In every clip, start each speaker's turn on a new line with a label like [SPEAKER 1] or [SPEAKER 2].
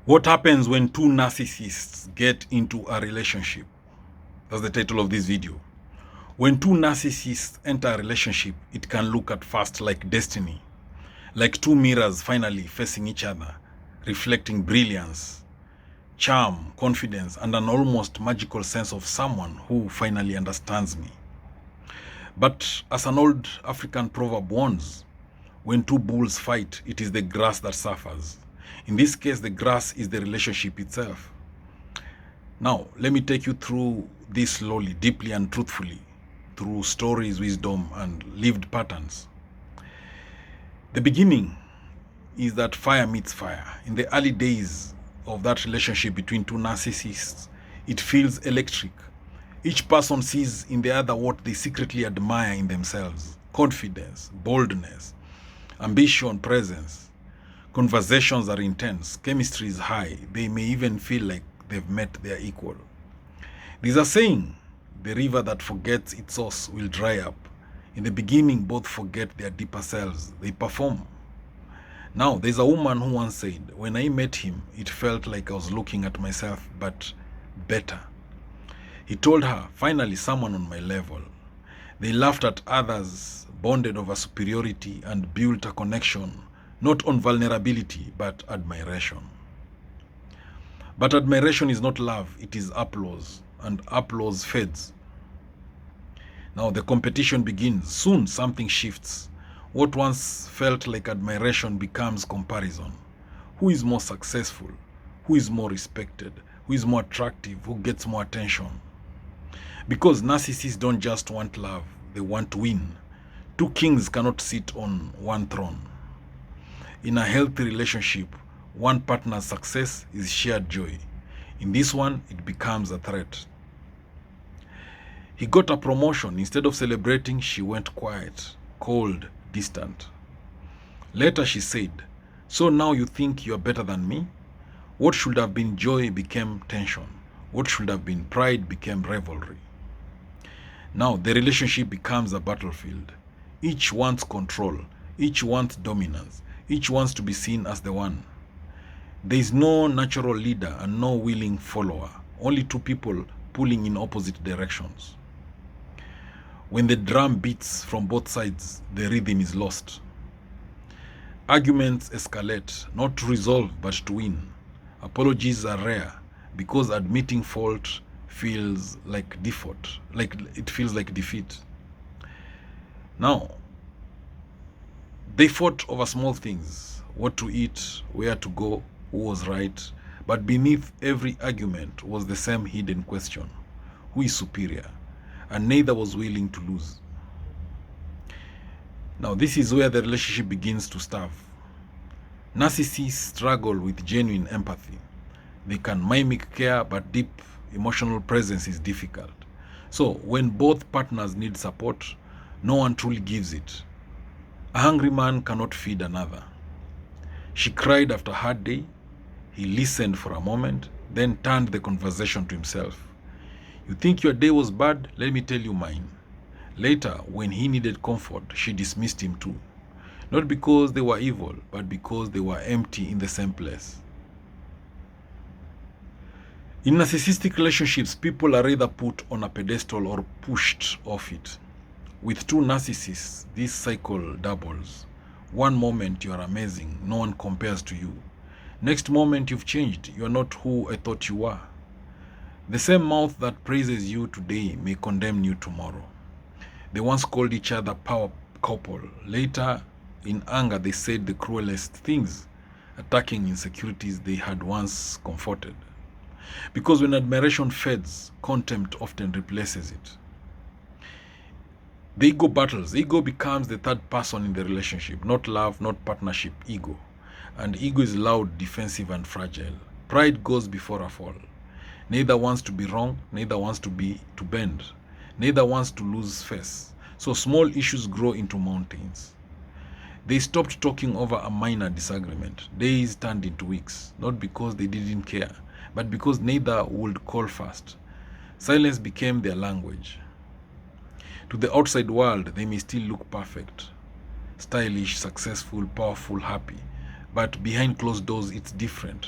[SPEAKER 1] What happens when two narcissists get into a relationship? That's the title of this video. When two narcissists enter a relationship, it can look at first like destiny, like two mirrors finally facing each other, reflecting brilliance, charm, confidence, and an almost magical sense of someone who finally understands me. But as an old African proverb warns, when two bulls fight, it is the grass that suffers. In this case, the grass is the relationship itself. Now, let me take you through this slowly, deeply, and truthfully, through stories, wisdom, and lived patterns. The beginning is that fire meets fire. In the early days of that relationship between two narcissists, it feels electric. Each person sees in the other what they secretly admire in themselves: confidence, boldness, ambition, presence. Conversations are intense, chemistry is high, they may even feel like they've met their equal. There's a saying, the river that forgets its source will dry up. In the beginning, both forget their deeper selves, they perform. Now, there's a woman who once said, when I met him, it felt like I was looking at myself, but better. He told her, finally someone on my level. They laughed at others, bonded over superiority, and built a connection, not on vulnerability, but admiration. But admiration is not love, it is applause, and applause fades. Now the competition begins. Soon something shifts. What once felt like admiration becomes comparison. Who is more successful? Who is more respected? Who is more attractive? Who gets more attention? Because narcissists don't just want love, they want to win. Two kings cannot sit on one throne. In a healthy relationship, one partner's success is shared joy. In this one, it becomes a threat. He got a promotion. Instead of celebrating, she went quiet, cold, distant. Later she said, so now you think you are better than me? What should have been joy became tension. What should have been pride became rivalry. Now the relationship becomes a battlefield. Each wants control. Each wants dominance. Each wants to be seen as the one. There is no natural leader and no willing follower. Only two people pulling in opposite directions. When the drum beats from both sides, the rhythm is lost. Arguments escalate, not to resolve but to win. Apologies are rare because admitting fault feels like default, it feels like defeat. Now, they fought over small things: what to eat, where to go, who was right. But beneath every argument was the same hidden question: who is superior? And neither was willing to lose. Now, this is where the relationship begins to starve. Narcissists struggle with genuine empathy. They can mimic care, but deep emotional presence is difficult. So, when both partners need support, no one truly gives it. A hungry man cannot feed another. She cried after a hard day. He listened for a moment, then turned the conversation to himself. You think your day was bad? Let me tell you mine. Later, when he needed comfort, she dismissed him too. Not because they were evil, but because they were empty in the same place. In narcissistic relationships, people are either put on a pedestal or pushed off it. With two narcissists, this cycle doubles. One moment you are amazing, no one compares to you. Next moment you've changed, you are not who I thought you were. The same mouth that praises you today may condemn you tomorrow. They once called each other power couple. Later, in anger, they said the cruelest things, attacking insecurities they had once comforted. Because when admiration fades, contempt often replaces it. The ego battles. Ego becomes the third person in the relationship. Not love, not partnership, ego. And ego is loud, defensive, and fragile. Pride goes before a fall. Neither wants to be wrong, neither wants to bend. Neither wants to lose face. So small issues grow into mountains. They stopped talking over a minor disagreement. Days turned into weeks, not because they didn't care, but because neither would call first. Silence became their language. To the outside world, they may still look perfect, stylish, successful, powerful, happy. But behind closed doors, it's different.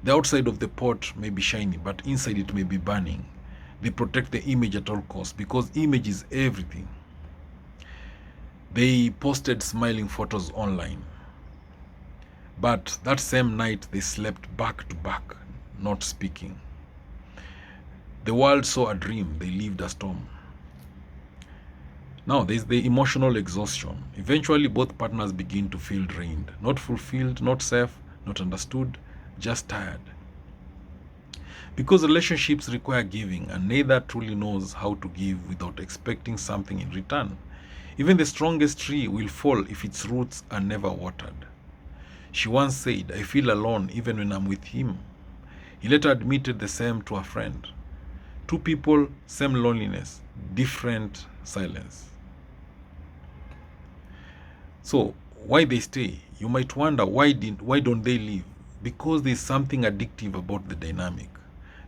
[SPEAKER 1] The outside of the pot may be shiny, but inside it may be burning. They protect the image at all costs because image is everything. They posted smiling photos online, but that same night they slept back to back, not speaking. The world saw a dream, they lived a storm. Now there's the emotional exhaustion. Eventually both partners begin to feel drained, not fulfilled, not safe, not understood, just tired. Because relationships require giving and neither truly knows how to give without expecting something in return. Even the strongest tree will fall if its roots are never watered. She once said, "I feel alone even when I'm with him." He later admitted the same to a friend. Two people, same loneliness, different silence. So why they stay? You might wonder why don't they leave? Because there's something addictive about the dynamic.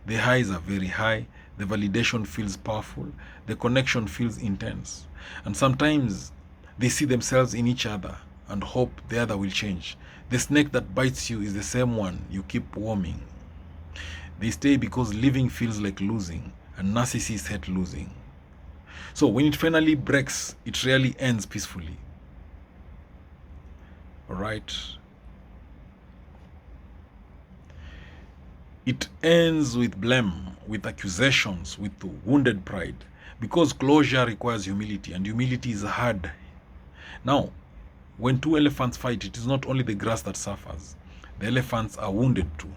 [SPEAKER 1] The highs are very high, the validation feels powerful, the connection feels intense. And sometimes they see themselves in each other and hope the other will change. The snake that bites you is the same one you keep warming. They stay because living feels like losing, and narcissists hate losing. So when it finally breaks, it rarely ends peacefully. Alright? It ends with blame, with accusations, with wounded pride. Because closure requires humility, and humility is hard. Now, when two elephants fight, it is not only the grass that suffers. The elephants are wounded too.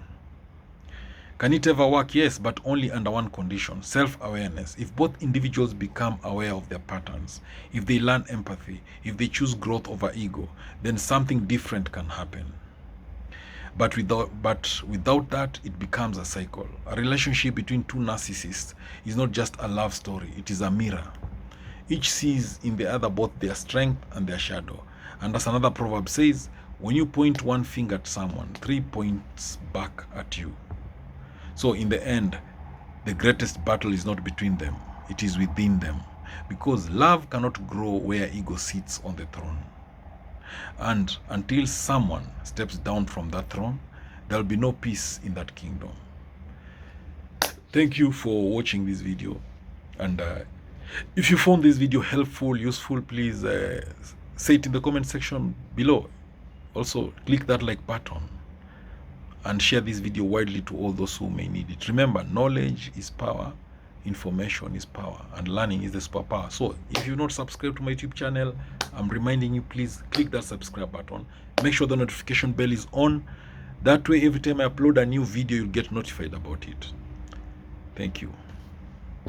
[SPEAKER 1] Can it ever work? Yes, but only under one condition: self-awareness. If both individuals become aware of their patterns, if they learn empathy, if they choose growth over ego, then something different can happen. But without that, it becomes a cycle. A relationship between two narcissists is not just a love story, it is a mirror. Each sees in the other both their strength and their shadow. And as another proverb says, when you point one finger at someone, 3 points back at you. So in the end, the greatest battle is not between them, it is within them. Because love cannot grow where ego sits on the throne. And until someone steps down from that throne, there will be no peace in that kingdom. Thank you for watching this video. And if you found this video helpful, useful, please say it in the comment section below. Also, click that like button and share this video widely to all those who may need it. Remember, knowledge is power, information is power, and learning is the superpower. So if you're not subscribed to my YouTube channel, I'm reminding you, please click that subscribe button. Make sure the notification bell is on. That way, every time I upload a new video, you'll get notified about it. Thank you.